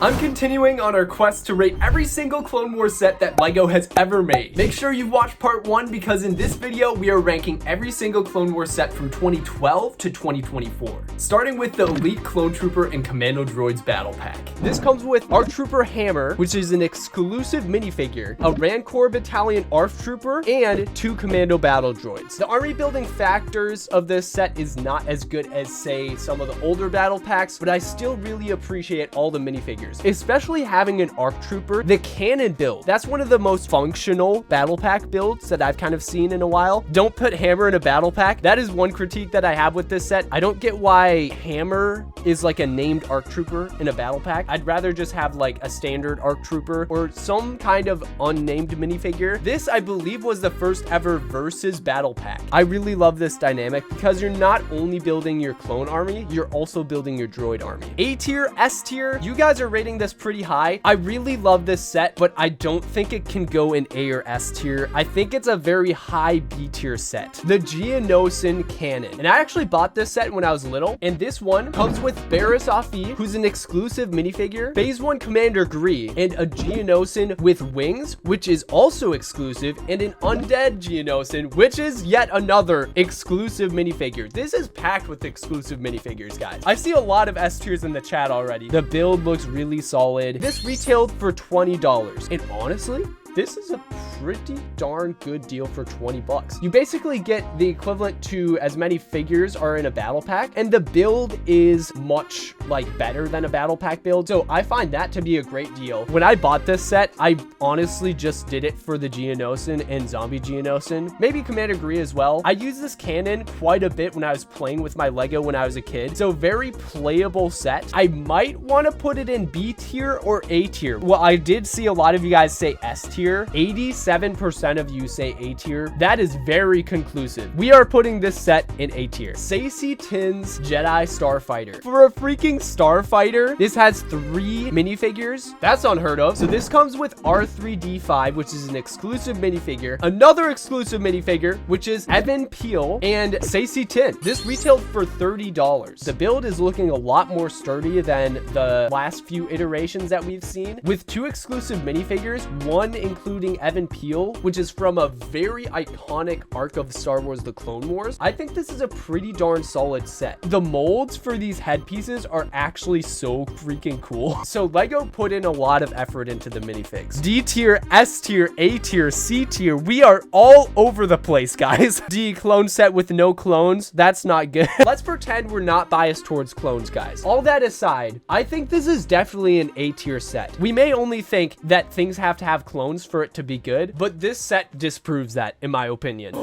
I'm continuing on our quest to rate every single Clone Wars set that LEGO has ever made. Make sure you watch part 1 because in this video we are ranking every single Clone Wars set from 2012 to 2024. Starting with the Elite Clone Trooper and Commando Droids Battle Pack. This comes with ARC Trooper Hammer, which is an exclusive minifigure, a Rancor Battalion ARF Trooper, and 2 Commando Battle Droids. The army building factors of this set is not as good as, say, some of the older battle packs, but I still really appreciate all the minifigures. Especially having an ARC Trooper, the cannon build. That's one of the most functional battle pack builds that I've kind of seen in a while. Don't put Hammer in a battle pack. That is one critique that I have with this set. I don't get why Hammer is like a named ARC Trooper in a battle pack. I'd rather just have like a standard ARC Trooper or some kind of unnamed minifigure. This, I believe, was the first ever versus battle pack. I really love this dynamic because you're not only building your clone army, you're also building your droid army. A tier, S tier, you guys are rating this pretty high. I really love this set, but I don't think it can go in A or S tier. I think it's a very high B tier set. The Geonosian Cannon. And I actually bought this set when I was little, and this one comes with Barriss Offee, who's an exclusive minifigure, Phase 1 Commander Gree, and a Geonosian with wings, which is also exclusive, and an Undead Geonosian, which is yet another exclusive minifigure. This is packed with exclusive minifigures, guys. I see a lot of S tiers in the chat already. The build looks really solid. This retailed for $20, and honestly, this is a pretty darn good deal for 20 bucks. You basically get the equivalent to as many figures are in a battle pack, and the build is much like better than a battle pack build. So I find that to be a great deal. When I bought this set, I honestly just did it for the Geonosian and Zombie Geonosian, maybe Commander Gree as well. I used this cannon quite a bit when I was playing with my Lego when I was a kid. So very playable set. I might want to put it in B tier or A tier. Well, I did see a lot of you guys say S tier. 87% of you say A tier. That is very conclusive. We are putting this set in A tier. Saesee Tiin's Jedi Starfighter. For a freaking Starfighter, this has 3 minifigures. That's unheard of. So this comes with R3D5, which is an exclusive minifigure. Another exclusive minifigure, which is Even Piell and Saesee Tiin. This retailed for $30. The build is looking a lot more sturdy than the last few iterations that we've seen. With 2 exclusive minifigures, one including Even Piell, which is from a very iconic arc of Star Wars The Clone Wars. I think this is a pretty darn solid set. The molds for these headpieces are actually so freaking cool. So LEGO put in a lot of effort into the minifigs. D tier, S tier, A tier, C tier. We are all over the place, guys. D, clone set with no clones. That's not good. Let's pretend we're not biased towards clones, guys. All that aside, I think this is definitely an A tier set. We may only think that things have to have clones for it to be good, but this set disproves that, in my opinion.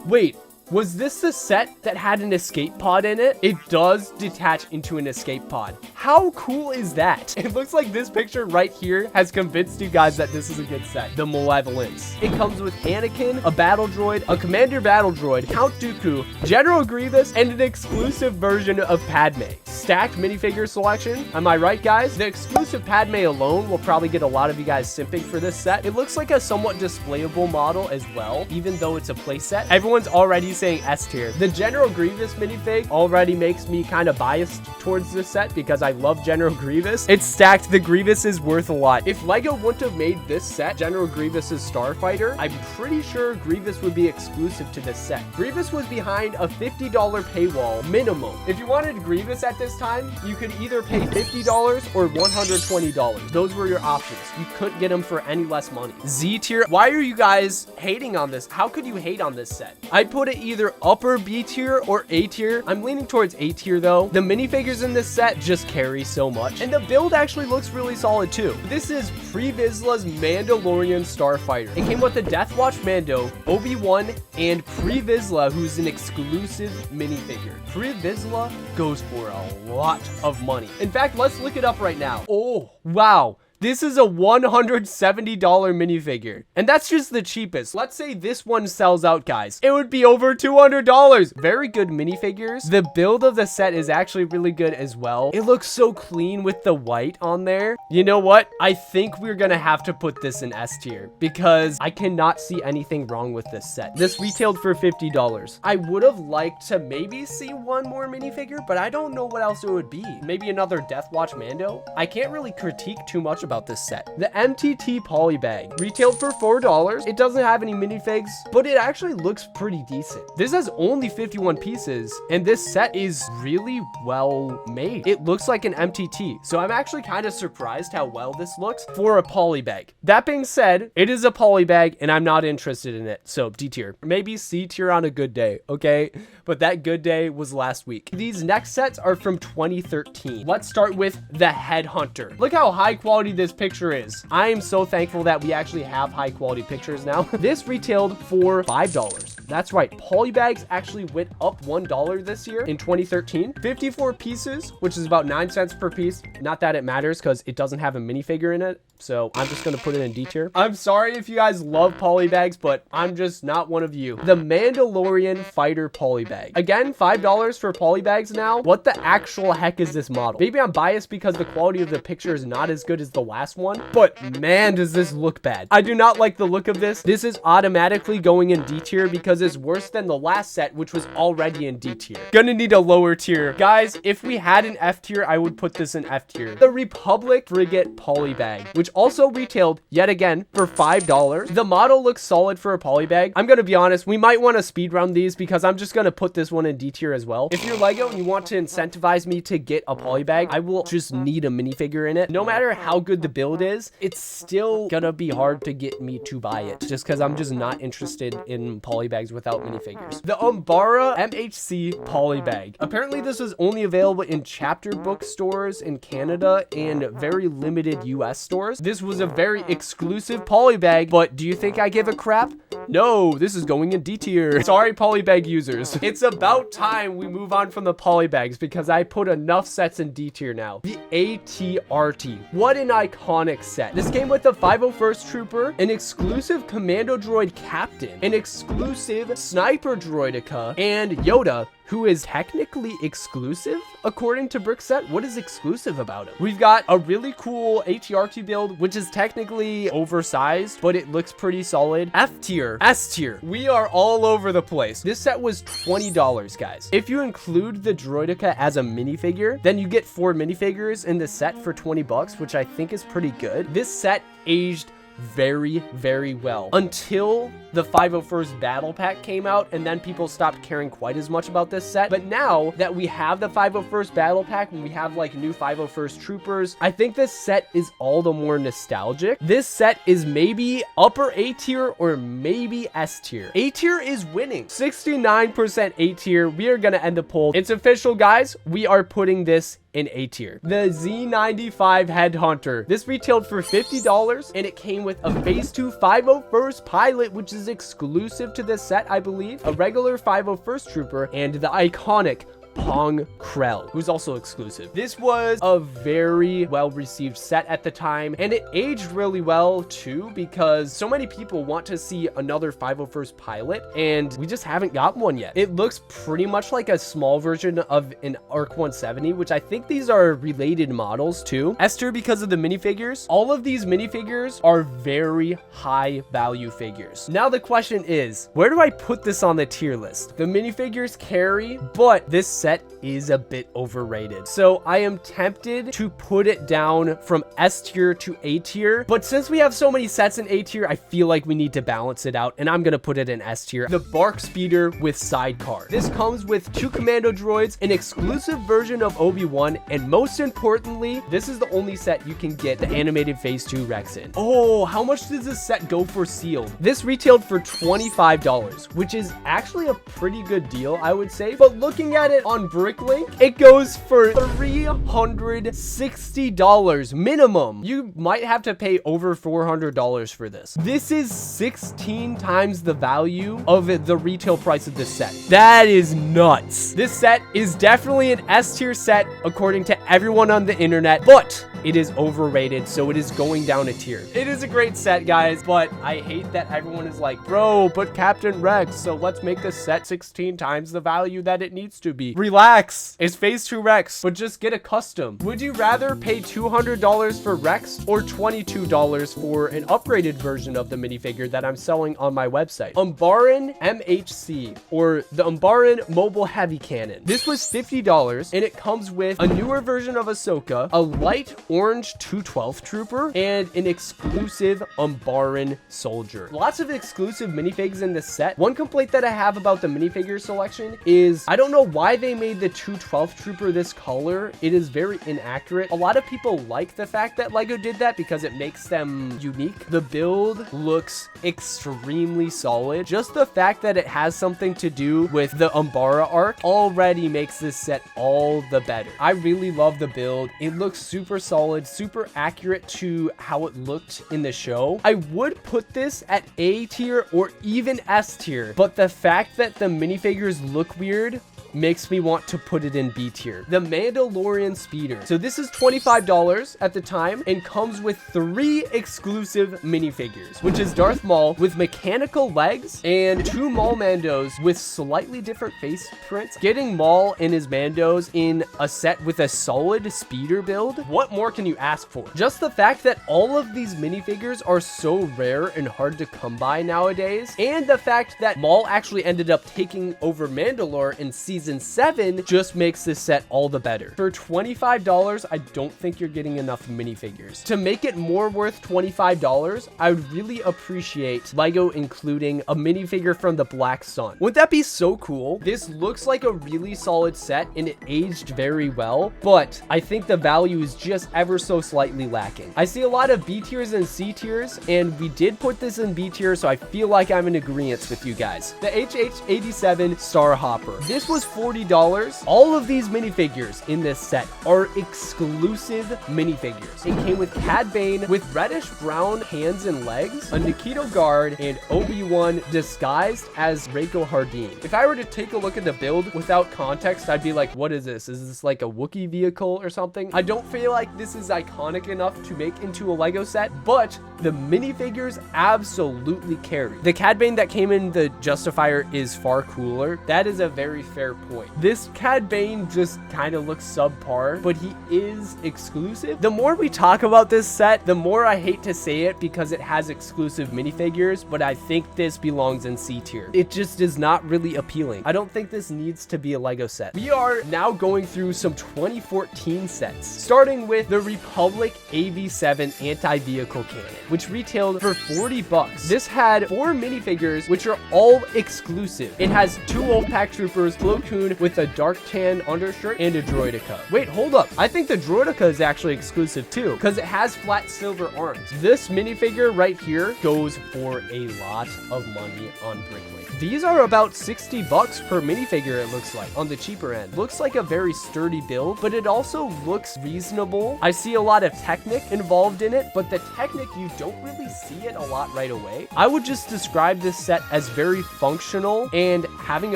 Wait, was this the set that had an escape pod in it? It does detach into an escape pod. How cool is that? It looks like this picture right here has convinced you guys that this is a good set. The Malevolence. It comes with Anakin, a battle droid, a commander battle droid, Count Dooku, General Grievous, and an exclusive version of Padme. Stacked minifigure selection. Am I right, guys? The exclusive Padme alone will probably get a lot of you guys simping for this set. It looks like a somewhat displayable model as well, even though it's a play set. Everyone's already saying S tier. The General Grievous minifig already makes me kind of biased towards this set because I love General Grievous. It's stacked. The Grievous is worth a lot. If LEGO wouldn't have made this set, General Grievous's Starfighter, I'm pretty sure Grievous would be exclusive to this set. Grievous was behind a $50 paywall minimum. If you wanted Grievous at this time, you could either pay $50 or $120. Those were your options. You couldn't get them for any less money. Z tier. Why are you guys hating on this? How could you hate on this set? I'd put it either upper B tier or A tier. I'm leaning towards A tier though. The minifigures in this set just carry so much, and the build actually looks really solid too. This is Vizsla's Mandalorian Starfighter. It came with the Death Watch Mando, Obi-Wan, and Vizsla, who's an exclusive minifigure. Vizsla goes for a lot of money. In fact, let's look it up right now. Oh, wow. This is a $170 minifigure. And that's just the cheapest. Let's say this one sells out, guys. It would be over $200. Very good minifigures. The build of the set is actually really good as well. It looks so clean with the white on there. You know what? I think we're gonna have to put this in S tier because I cannot see anything wrong with this set. This retailed for $50. I would have liked to maybe see one more minifigure, but I don't know what else it would be. Maybe another Death Watch Mando? I can't really critique too much about this set. The MTT Polybag retailed for $4. It doesn't have any minifigs, but it actually looks pretty decent. This has only 51 pieces, and this set is really well made. It looks like an MTT, so I'm actually kind of surprised how well this looks for a polybag. That being said, it is a polybag, and I'm not interested in it, so D tier. Maybe C tier on a good day, okay? But that good day was last week. These next sets are from 2013. Let's start with the Headhunter. Look how high quality this picture is. I am so thankful that we actually have high quality pictures now. This retailed for $5. That's right, polybags actually went up $1 this year in 2013. 54 pieces, which is about 9 cents per piece. Not that it matters because it doesn't have a minifigure in it, so I'm just gonna put it in D tier. I'm sorry if you guys love polybags, but I'm just not one of you. The Mandalorian Fighter Polybag. Again, $5 for polybags now. What the actual heck is this model? Maybe I'm biased because the quality of the picture is not as good as the last one, but man, does this look bad. I do not like the look of this. This is automatically going in D tier because it's worse than the last set, which was already in D tier. Gonna need a lower tier. Guys, if we had an F tier, I would put this in F tier. The Republic Frigate Polybag, which also retailed yet again for $5. The model looks solid for a polybag. I'm gonna be honest, we might want to speed round these because I'm just gonna put this one in D tier as well. If you're Lego and you want to incentivize me to get a polybag, I will just need a minifigure in it. No matter how good the build is, it's still gonna be hard to get me to buy it just because I'm just not interested in polybags without minifigures. The Umbaran MHC Polybag. Apparently this is only available in chapter book stores in Canada and very limited US stores. This was a very exclusive polybag, but do you think I give a crap? No, this is going in D tier. Sorry, polybag users. It's about time we move on from the polybags because I put enough sets in D tier now. The ATRT. What an iconic set. This came with the 501st Trooper, an exclusive Commando droid captain, an exclusive sniper droidica, and Yoda, who is technically exclusive according to Brickset. What is exclusive about him? We've got a really cool ATRT build, which is technically oversized, but it looks pretty solid. F tier, S tier. We are all over the place. This set was $20, guys. If you include the droidica as a minifigure, then you get 4 minifigures in the set for 20 bucks, which I think is pretty good. This set aged very, very well until the 501st battle pack came out, and then people stopped caring quite as much about this set. But now that we have the 501st battle pack and we have like new 501st troopers, I think this set is all the more nostalgic. This set is maybe upper A tier or maybe S tier. A tier is winning. 69% A tier. We are gonna end the poll. It's official, guys. We are putting this in A tier. The Z95 Headhunter. This retailed for $50 and it came with a phase 2 501st pilot, which is exclusive to this set, I believe, a regular 501st trooper, and the iconic Pong Krell, who's also exclusive. This was a very well-received set at the time, and it aged really well too because so many people want to see another 501st pilot, and we just haven't gotten one yet. It looks pretty much like a small version of an ARC 170, which I think these are related models too. S tier because of the minifigures. All of these minifigures are very high value figures. Now the question is, where do I put this on the tier list? The minifigures carry, but this set is a bit overrated. So I am tempted to put it down from S tier to A tier, but since we have so many sets in A tier, I feel like we need to balance it out, and I'm gonna put it in S tier. The BARC Speeder with Sidecar. This comes with 2 Commando droids, an exclusive version of Obi-Wan, and most importantly, this is the only set you can get the animated phase 2 Rex in. Oh, how much does this set go for sealed? This retailed for $25, which is actually a pretty good deal, I would say, but looking at it on on Bricklink, it goes for $360 minimum. You might have to pay over $400 for this. This is 16 times the value of the retail price of this set. That is nuts. This set is definitely an S tier set according to everyone on the internet, but it is overrated, so it is going down a tier. It is a great set, guys, but I hate that everyone is like, bro, but Captain Rex, so let's make this set 16 times the value that it needs to be. Relax. It's Phase 2 Rex, but just get a custom. Would you rather pay $200 for Rex or $22 for an upgraded version of the minifigure that I'm selling on my website? Umbaran MHC, or the Umbaran Mobile Heavy Cannon. This was $50, and it comes with a newer version of Ahsoka, a light orange 212 trooper, and an exclusive Umbaran soldier. Lots of exclusive minifigs in this set. One complaint that I have about the minifigure selection is I don't know why they made the 212 trooper this color. It is very inaccurate. A lot of people like the fact that LEGO did that because it makes them unique. The build looks extremely solid. Just the fact that it has something to do with the Umbara arc already makes this set all the better. I really love the build. It looks super solid, super accurate to how it looked in the show. I would put this at A tier or even S tier, but the fact that the minifigures look weird makes me want to put it in B tier. The Mandalorian Speeder. So this is $25 at the time and comes with 3 exclusive minifigures, which is Darth Maul with mechanical legs and 2 Maul Mandos with slightly different face prints. Getting Maul and his Mandos in a set with a solid speeder build, what more can you ask for? Just the fact that all of these minifigures are so rare and hard to come by nowadays, and the fact that Maul actually ended up taking over Mandalore in season 7 just makes this set all the better. For $25, I don't think you're getting enough minifigures. To make it more worth $25, I would really appreciate LEGO including a minifigure from the Black Sun. Wouldn't that be so cool? This looks like a really solid set and it aged very well, but I think the value is just ever so slightly lacking. I see a lot of B tiers and C tiers, and we did put this in B tier, so I feel like I'm in agreement with you guys. The HH-87 Starhopper. This was $40. All of these minifigures in this set are exclusive minifigures. It came with Cad Bane with reddish brown hands and legs, a Nikito guard, and Obi-Wan disguised as Reiko Hardeen. If I were to take a look at the build without context, I'd be like, what is this? Is this like a Wookiee vehicle or something? I don't feel like this is iconic enough to make into a LEGO set, but the minifigures absolutely carry. The Cad Bane that came in the Justifier is far cooler. That is a very fair point. This Cad Bane just kind of looks subpar, but he is exclusive. The more we talk about this set, the more I hate to say it because it has exclusive minifigures, but I think this belongs in C tier. It just is not really appealing. I don't think this needs to be a LEGO set. We are now going through some 2014 sets, starting with the Republic AV7 anti-vehicle cannon, which retailed for $40. This had 4 minifigures, which are all exclusive. It has 2 Wolfpack troopers, Plo Koon with a dark tan undershirt, and a Droidica. Wait, hold up. I think the Droidica is actually exclusive too, because it has flat silver arms. This minifigure right here goes for a lot of money on Bricklink. These are about $60 per minifigure, it looks like, on the cheaper end. Looks like a very sturdy build, but it also looks reasonable. I see a lot of Technic involved in it, but the Technic, you don't really see it a lot right away. I would just describe this set as very functional and having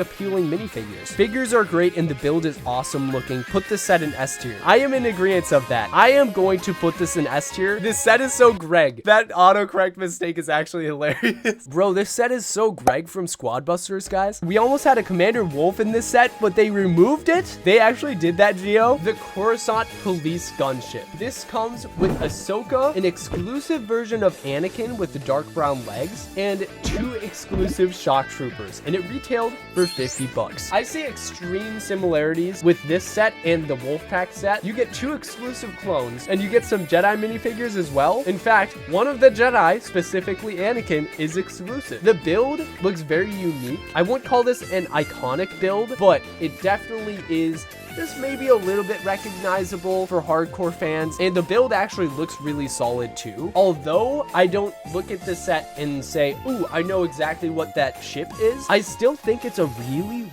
appealing minifigures. Figures are great and the build is awesome looking. Put this set in S tier. I am in agreement of that. I am going to put this in S tier. This set is so Greg. That autocorrect mistake is actually hilarious. Bro, this set is so Greg from Squad Busters, guys. We almost had a Commander Wolf in this set, but they removed it. They actually did that, Geo. The Coruscant Police Gunship. This comes with Ahsoka, an exclusive version of Anakin with the dark brown legs, and 2 exclusive shock troopers, and it retailed for $50. I see extreme similarities with this set and the Wolfpack set. You get 2 exclusive clones, and you get some Jedi minifigures as well. In fact, one of the Jedi, specifically Anakin, is exclusive. The build looks very unique. I wouldn't call this an iconic build, but it definitely is this may be a little bit recognizable for hardcore fans, and the build actually looks really solid too. Although I don't look at the set and say, ooh, I know exactly what that ship is, I still think it's a really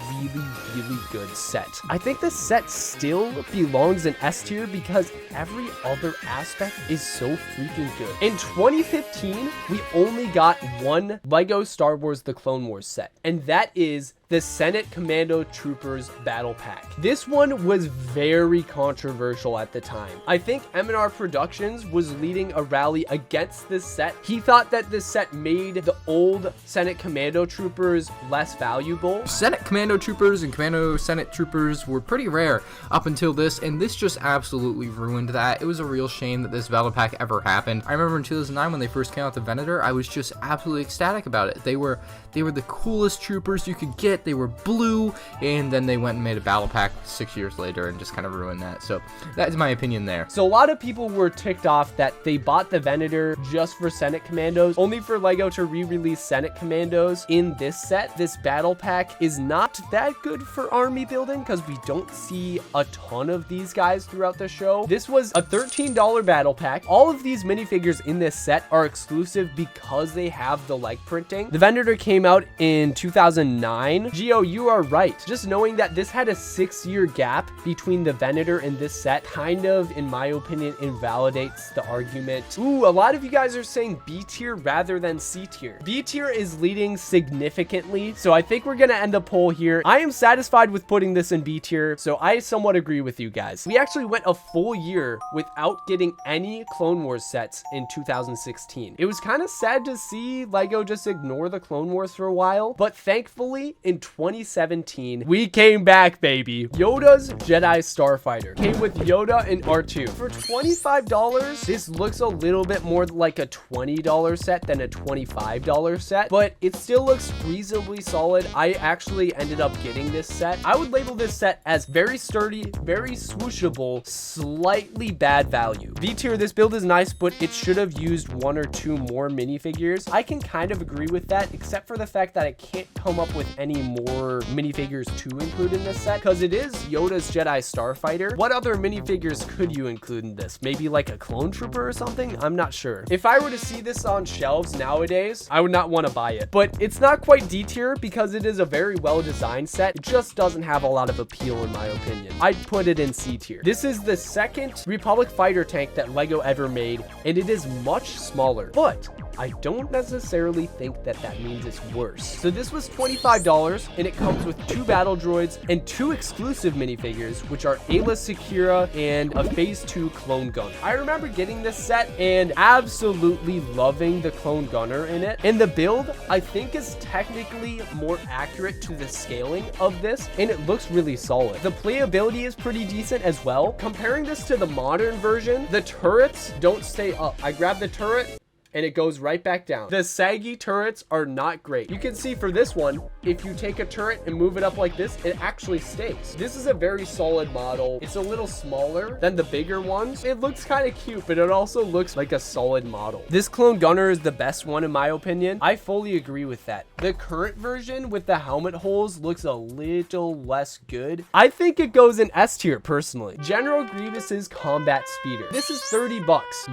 good set. I think the set still belongs in S tier because every other aspect is so freaking good. In 2015, we only got one LEGO Star Wars The Clone Wars set, and that is the Senate Commando Troopers Battle Pack. This one was very controversial at the time. I think M&R Productions was leading a rally against this set. He thought that this set made the old Senate Commando Troopers less valuable. Senate Commando Troopers and Commando Senate Troopers were pretty rare up until this, and this just absolutely ruined that. It was a real shame that this battle pack ever happened. I remember in 2009 when they first came out the Venator, I was just absolutely ecstatic about it. They were the coolest troopers you could get. They were blue, and then they went and made a battle pack 6 years later and just kind of ruined that. So that's my opinion there. So a lot of people were ticked off that they bought the Venator just for Senate Commandos, only for LEGO to re-release Senate Commandos in this set. This battle pack is not that good for army building because we don't see a ton of these guys throughout the show. This was a $13 battle pack. All of these minifigures in this set are exclusive because they have the leg printing. The Venator came out in 2009. Geo, you are right. Just knowing that this had a 6-year gap between the Venator and this set kind of, in my opinion, invalidates the argument. Ooh, a lot of you guys are saying B tier rather than C tier. B tier is leading significantly, so I think we're gonna end a poll here. I am satisfied with putting this in B tier, so I somewhat agree with you guys. We actually went a full year without getting any Clone Wars sets in 2016. It was kind of sad to see LEGO just ignore the Clone Wars for a while, but thankfully in 2017 we came back, baby. Yoda's Jedi Starfighter came with Yoda and R2 for $25. This looks a little bit more like a $20 set than a $25 set, but it still looks reasonably solid. I actually ended up getting this set. I would label this set as very sturdy, very swooshable, slightly bad value. B tier, this build is nice, but it should have used 1 or 2 more minifigures. I can kind of agree with that, except for the fact that I can't come up with any more minifigures to include in this set because it is Yoda's Jedi Starfighter. What other minifigures could you include in this? Maybe like a clone trooper or something? I'm not sure. If I were to see this on shelves nowadays, I would not want to buy it, but it's not quite D tier because it is a very well designed set. It just doesn't have a lot of appeal in my opinion. I'd put it in C tier. This is the second Republic fighter tank that LEGO ever made, and it is much smaller, but I don't necessarily think that that means it's worse. So this was $25, and it comes with 2 battle droids and 2 exclusive minifigures, which are Ayla Secura and a Phase 2 clone gunner. I remember getting this set and absolutely loving the clone gunner in it. And the build, I think, is technically more accurate to the scaling of this, and it looks really solid. The playability is pretty decent as well. Comparing this to the modern version, the turrets don't stay up. I grab the turret, and it goes right back down. The saggy turrets are not great. You can see for this one, if you take a turret and move it up like this, it actually stays. This is a very solid model. It's a little smaller than the bigger ones. It looks kind of cute, but it also looks like a solid model. This clone gunner is the best one in my opinion. I fully agree with that. The current version with the helmet holes looks a little less good. I think it goes in S tier personally. General Grievous's Combat Speeder. This is $30.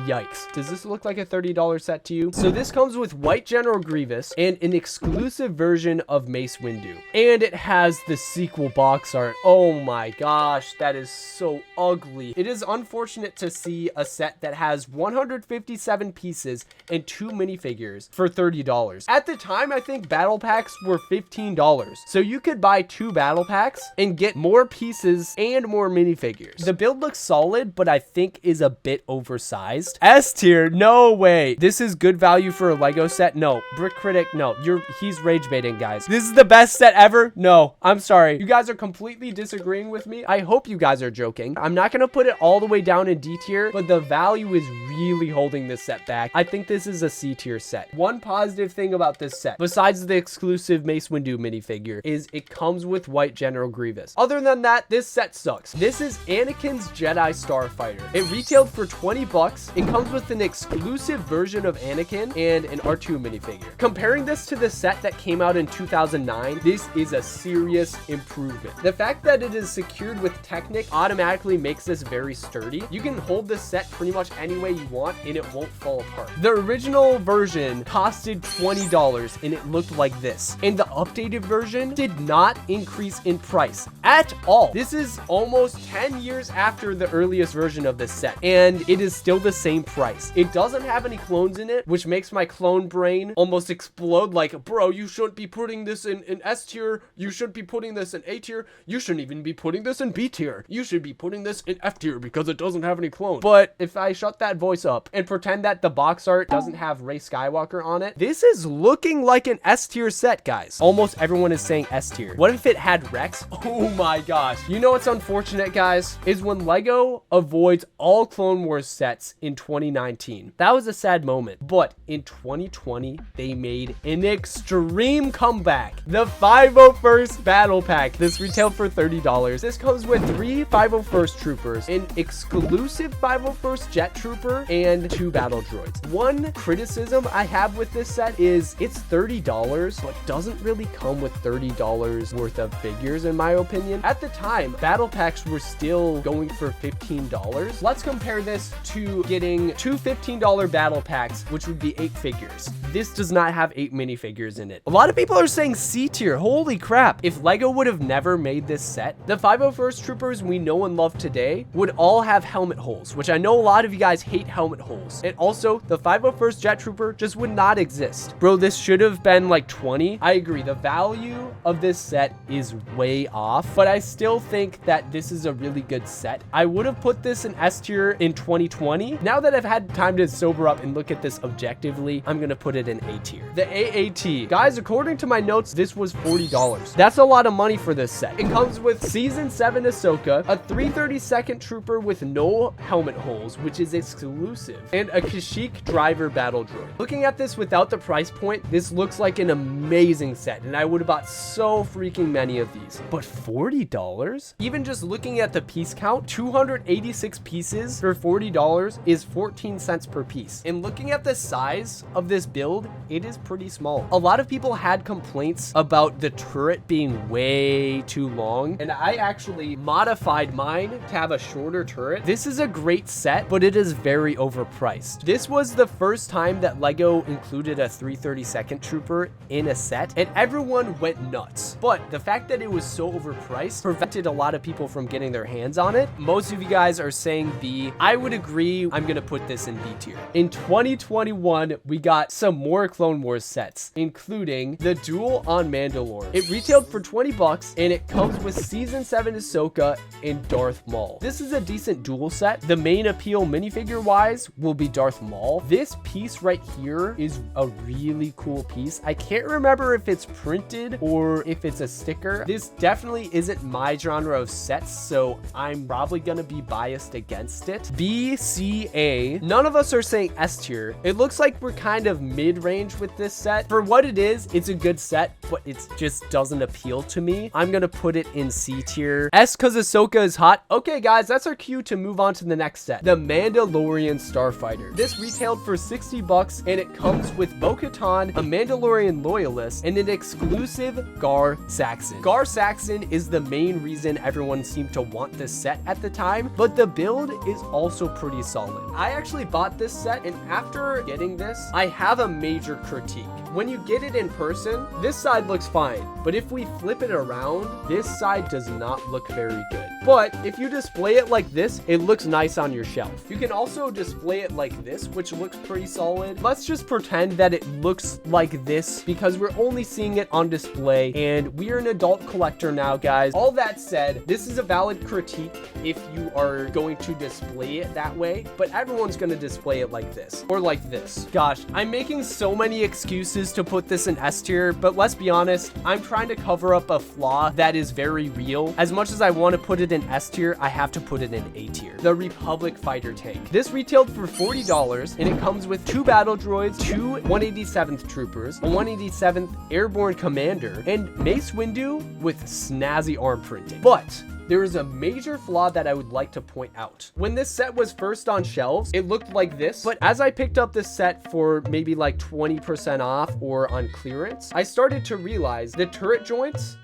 Yikes. Does this look like a $30 set to you? So this comes with white General Grievous and an exclusive version of Mace Windu, and it has the sequel box art. Oh my gosh, that is so ugly. It is unfortunate to see a set that has 157 pieces and 2 minifigures for $30. At the time, I think battle packs were $15, so you could buy 2 battle packs and get more pieces and more minifigures. The build looks solid, but I think is a bit oversized. S tier, no way. This is good value for a LEGO set. No. Brick Critic, no. He's rage baiting, guys. This is the best set ever. No, I'm sorry. You guys are completely disagreeing with me. I hope you guys are joking. I'm not gonna put it all the way down in D tier, but the value is really holding this set back. I think this is a C tier set. One positive thing about this set, besides the exclusive Mace Windu minifigure, is it comes with white General Grievous. Other than that, this set sucks. This is Anakin's Jedi Starfighter. It retailed for $20. It comes with an exclusive version version of Anakin and an R2 minifigure. Comparing this to the set that came out in 2009, this is a serious improvement. The fact that it is secured with Technic automatically makes this very sturdy. You can hold this set pretty much any way you want and it won't fall apart. The original version costed $20 and it looked like this. And the updated version did not increase in price at all. This is almost 10 years after the earliest version of this set and it is still the same price. It doesn't have any clones in it, which makes my clone brain almost explode like, bro, you shouldn't be putting this in S tier. You shouldn't be putting this in A tier. You shouldn't even be putting this in B tier. You should be putting this in F tier because it doesn't have any clones. But if I shut that voice up and pretend that the box art doesn't have Rey Skywalker on it, this is looking like an S tier set, guys. Almost everyone is saying S tier. What if it had Rex? Oh my gosh. You know what's unfortunate, guys, is when LEGO avoids all Clone Wars sets in 2019. That was a sad moment. But in 2020, they made an extreme comeback. The 501st Battle Pack. This retailed for $30. This comes with 3 501st Troopers, an exclusive 501st Jet Trooper, and 2 Battle Droids. One criticism I have with this set is it's $30, but doesn't really come with $30 worth of figures, in my opinion. At the time, Battle Packs were still going for $15. Let's compare this to getting 2 $15 Battle Packs, which would be 8 figures. This does not have 8 minifigures in it. A lot of people are saying C tier. Holy crap. If LEGO would have never made this set, the 501st Troopers we know and love today would all have helmet holes, which I know a lot of you guys hate helmet holes. And also, the 501st Jet Trooper just would not exist. Bro, this should have been like 20. I agree. The value of this set is way off, but I still think that this is a really good set. I would have put this in S tier in 2020. Now that I've had time to sober up and look at this objectively, I'm gonna put it in A tier. The AAT. Guys, according to my notes, this was $40. That's a lot of money for this set. It comes with Season 7 Ahsoka, a 332nd Trooper with no helmet holes, which is exclusive, and a Kashyyyk Driver Battle Droid. Looking at this without the price point, this looks like an amazing set, and I would have bought so freaking many of these. But $40? Even just looking at the piece count, 286 pieces for $40 is 14 cents per piece. And looking at the size of this build, it is pretty small. A lot of people had complaints about the turret being way too long, and I actually modified mine to have a shorter turret. This is a great set, but it is very overpriced. This was the first time that LEGO included a 332nd Trooper in a set, and everyone went nuts. But the fact that it was so overpriced prevented a lot of people from getting their hands on it. Most of you guys are saying B. I would agree. I'm gonna put this in B tier. In 2021, we got some more Clone Wars sets, including the Duel on Mandalore. It retailed for $20 and it comes with Season 7 Ahsoka and Darth Maul. This is a decent duel set. The main appeal minifigure wise will be Darth Maul. This piece right here is a really cool piece. I can't remember if it's printed or if it's a sticker. This definitely isn't my genre of sets, so I'm probably gonna be biased against it. B, C, A. None of us are saying S tier. It looks like we're kind of mid-range with this set. For what it is, it's a good set, but it just doesn't appeal to me. I'm gonna put it in C tier. S because Ahsoka is hot. Okay, guys, that's our cue to move on to the next set. The Mandalorian Starfighter. This retailed for $60 and it comes with Bo-Katan, a Mandalorian loyalist, and an exclusive Gar Saxon. Gar Saxon is the main reason everyone seemed to want this set at the time, but the build is also pretty solid. I actually bought this set, and after getting this, I have a major critique. When you get it in person, this side looks fine, but if we flip it around, this side does not look very good. But if you display it like this, it looks nice on your shelf. You can also display it like this, which looks pretty solid. Let's just pretend that it looks like this because we're only seeing it on display, and we are an adult collector now, guys. All that said, this is a valid critique if you are going to display it that way, but everyone's going to display it like this or like this. Gosh, I'm making so many excuses to put this in S tier, but let's be honest, I'm trying to cover up a flaw that is very real. As much as I want to put it in S tier, I have to put it in A tier. The Republic Fighter Tank. This retailed for $40 and it comes with 2 battle droids, 2 187th Troopers, a 187th Airborne Commander, and Mace Windu with snazzy arm printing. But there is a major flaw that I would like to point out. When this set was first on shelves, it looked like this, but as I picked up this set for maybe like 20% off or on clearance, I started to realize the turret joints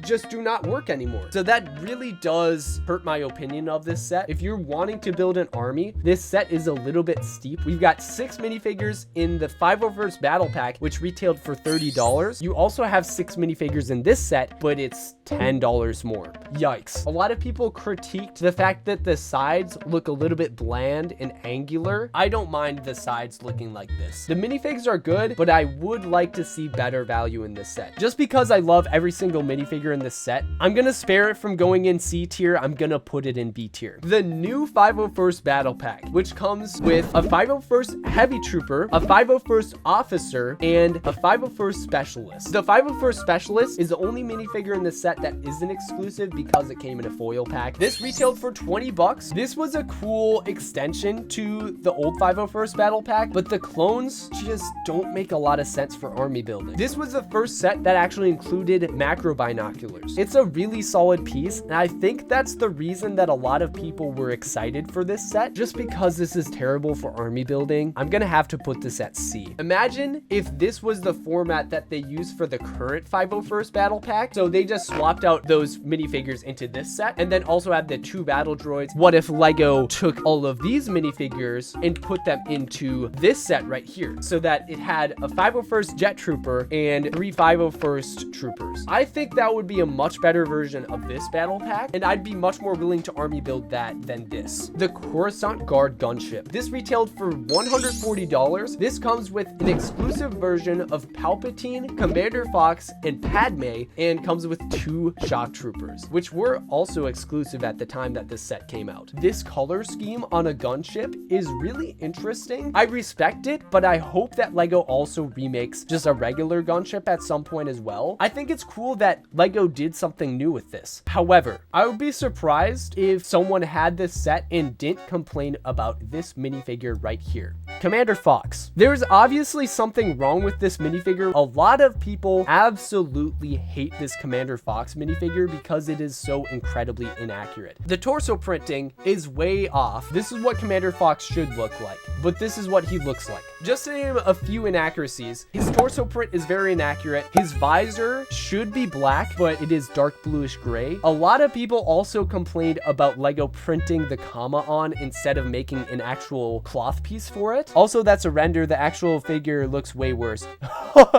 just do not work anymore. So that really does hurt my opinion of this set. If you're wanting to build an army, this set is a little bit steep. We've got 6 minifigures in the 501st Battle Pack, which retailed for $30. You also have 6 minifigures in this set, but it's $10 more. Yikes. A lot of people critiqued the fact that the sides look a little bit bland and angular. I don't mind the sides looking like this. The minifigs are good, but I would like to see better value in this set. Just because I love every single minifigure in this set, I'm gonna spare it from going in C tier. I'm gonna put it in B tier. The new 501st Battle Pack, which comes with a 501st Heavy Trooper, a 501st Officer, and a 501st Specialist. The 501st Specialist is the only minifigure in this set that isn't exclusive because it came in a foil pack. This retailed for $20. This was a cool extension to the old 501st Battle Pack, but the clones just don't make a lot of sense for army building. This was the first set that actually included macro binoculars. It's a really solid piece, and I think that's the reason that a lot of people were excited for this set. Just because this is terrible for army building, I'm gonna have to put this at C. Imagine if this was the format that they use for the current 501st Battle Pack. So they just swapped out those minifigures into this set and then also had the 2 battle droids. What if Lego took all of these minifigures and put them into this set right here so that it had a 501st Jet Trooper and 3 501st Troopers? I think that would be a much better version of this battle pack, and I'd be much more willing to army build that than this. The Coruscant Guard Gunship. This retailed for $140. This comes with an exclusive version of Palpatine, Commander Fox, and Padme, and comes with 2 shock troopers, which were also exclusive at the time that this set came out. This color scheme on a gunship is really interesting. I respect it, but I hope that Lego also remakes just a regular gunship at some point as well. I think it's cool that Lego did something new with this. However, I would be surprised if someone had this set and didn't complain about this minifigure right here. Commander Fox. There's obviously something wrong with this minifigure. A lot of people absolutely hate this Commander Fox minifigure because it is so incredibly inaccurate. The torso printing is way off. This is what Commander Fox should look like, but this is what he looks like. Just to name a few inaccuracies, his torso print is very inaccurate. His visor should be black, but it is dark bluish gray. A lot of people also complained about Lego printing the comma on instead of making an actual cloth piece for it. Also, that's a render. The actual figure looks way worse.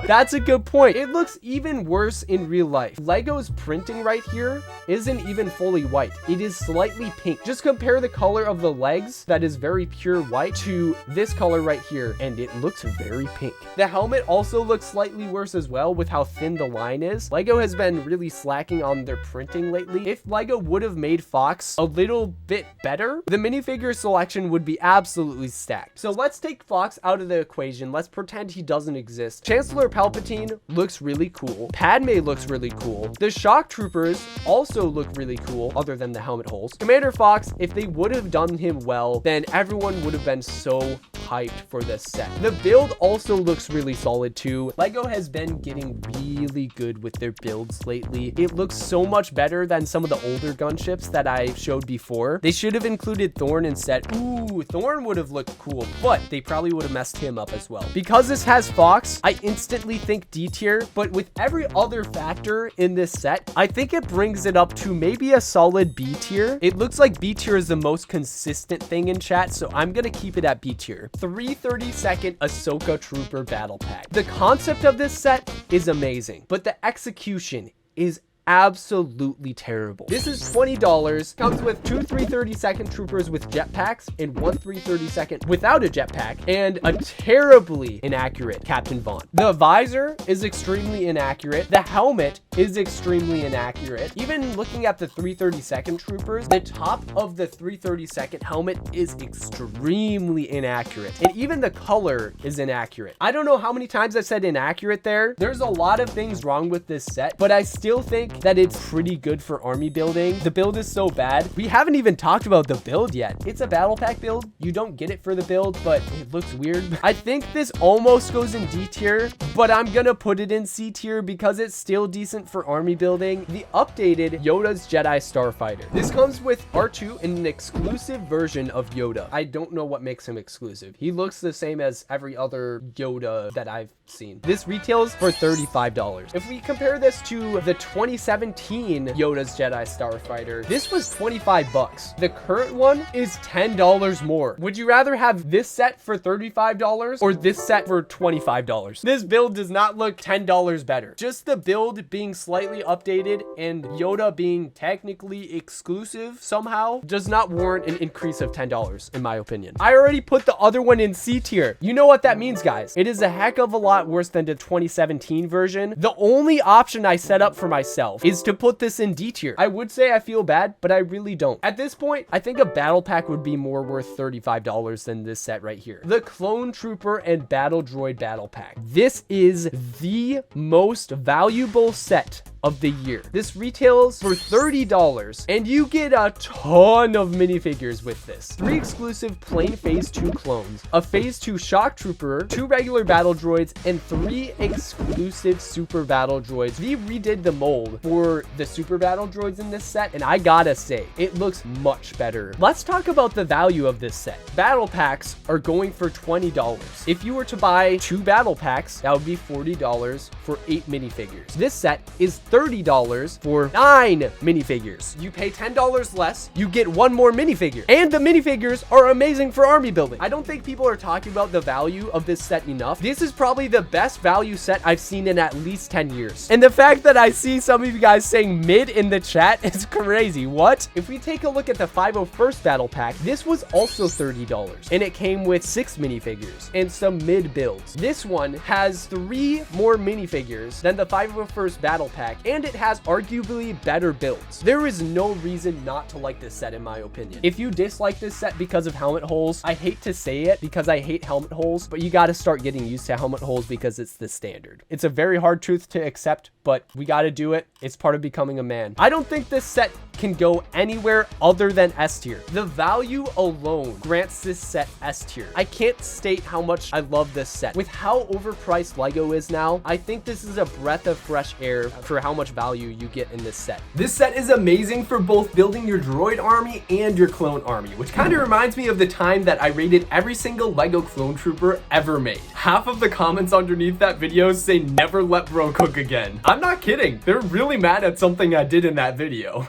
That's a good point. It looks even worse in real life. Lego's printing right here isn't even fully white. It is slightly pink. Just compare the color of the legs, that is very pure white, to this color right here, and it looks very pink. The helmet also looks slightly worse as well with how thin the line is. Lego has been really slacking on their printing lately. If Lego would have made Fox a little bit better, the minifigure selection would be absolutely stacked. So let's take Fox out of the equation. Let's pretend he doesn't exist. Chancellor Palpatine looks really cool. Padme looks really cool. The shock troopers also look really cool, other than the helmet holes. Commander Fox, if they would have done him well, then everyone would have been so hyped for this set. The build also looks really solid too. Lego has been getting really good with their builds lately. It looks so much better than some of the older gunships that I showed before. They should have included Thorn instead. Ooh, Thorn would have looked cool, but they probably would have messed him up as well. Because this has Fox, I instantly think D tier, but with every other factor in this set, I think it brings it up to maybe a solid B tier. It looks like B tier is the most consistent thing in chat, so I'm gonna keep it at B tier. 332nd Ahsoka Trooper Battle Pack. The concept of this set is amazing, but the execution is absolutely terrible. This is $20, comes with 2 332nd troopers with jetpacks and 1 332nd without a jetpack, and a terribly inaccurate Captain Vaughn. The visor is extremely inaccurate. The helmet is extremely inaccurate. Even looking at the 332nd troopers, the top of the 332nd helmet is extremely inaccurate, and even the color is inaccurate. I don't know how many times I said inaccurate there. There's a lot of things wrong with this set, but I still think think that it's pretty good for army building. The build is so bad. We haven't even talked about the build yet. It's a battle pack build. You don't get it for the build, but it looks weird. I think this almost goes in D tier, but I'm gonna put it in C tier because it's still decent for army building. The updated Yoda's Jedi Starfighter. This comes with R2 in an exclusive version of Yoda. I don't know what makes him exclusive. He looks the same as every other Yoda that I've seen. This retails for $35. If we compare this to the 2017 Yoda's Jedi Starfighter, this was 25 bucks. The current one is $10 more. Would you rather have this set for $35 or this set for $25? This build does not look $10 better. Just the build being slightly updated and Yoda being technically exclusive somehow does not warrant an increase of $10 in my opinion. I already put the other one in C tier. You know what that means, guys. It is a heck of a lot worse than the 2017 version. The only option I set up for myself is to put this in D tier. I would say I feel bad, but I really don't. At this point, I think a battle pack would be more worth $35 than this set right here. The Clone Trooper and Battle Droid Battle Pack. This is the most valuable set of the year. This retails for $30 and you get a ton of minifigures with this. 3 exclusive plain phase 2 clones, a phase 2 shock trooper, 2 regular battle droids, and 3 exclusive super battle droids. We redid the mold for the super battle droids in this set, and I gotta say, it looks much better. Let's talk about the value of this set. Battle packs are going for $20. If you were to buy 2 battle packs, that would be $40 for 8 minifigures. This set is $30 for 9 minifigures. You pay $10 less, you get 1 more minifigure. And the minifigures are amazing for army building. I don't think people are talking about the value of this set enough. This is probably the best value set I've seen in at least 10 years. And the fact that I see some of you guys saying mid in the chat is crazy. What? If we take a look at the 501st battle pack, this was also $30 and it came with 6 minifigures and some mid builds. This one has 3 more minifigures than the 501st battle pack, and it has arguably better builds. There is no reason not to like this set in my opinion. If you dislike this set because of helmet holes, I hate to say it because I hate helmet holes, but you got to start getting used to helmet holes because it's the standard. It's a very hard truth to accept, but we got to do it. It's part of becoming a man. I don't think this set can go anywhere other than S tier. The value alone grants this set S tier. I can't state how much I love this set. With how overpriced LEGO is now, I think this is a breath of fresh air for how much value you get in this set. This set is amazing for both building your droid army and your clone army, which kind of reminds me of the time that I rated every single LEGO clone trooper ever made. Half of the comments underneath that video say never let bro cook again. I'm not kidding. They're really mad at something I did in that video.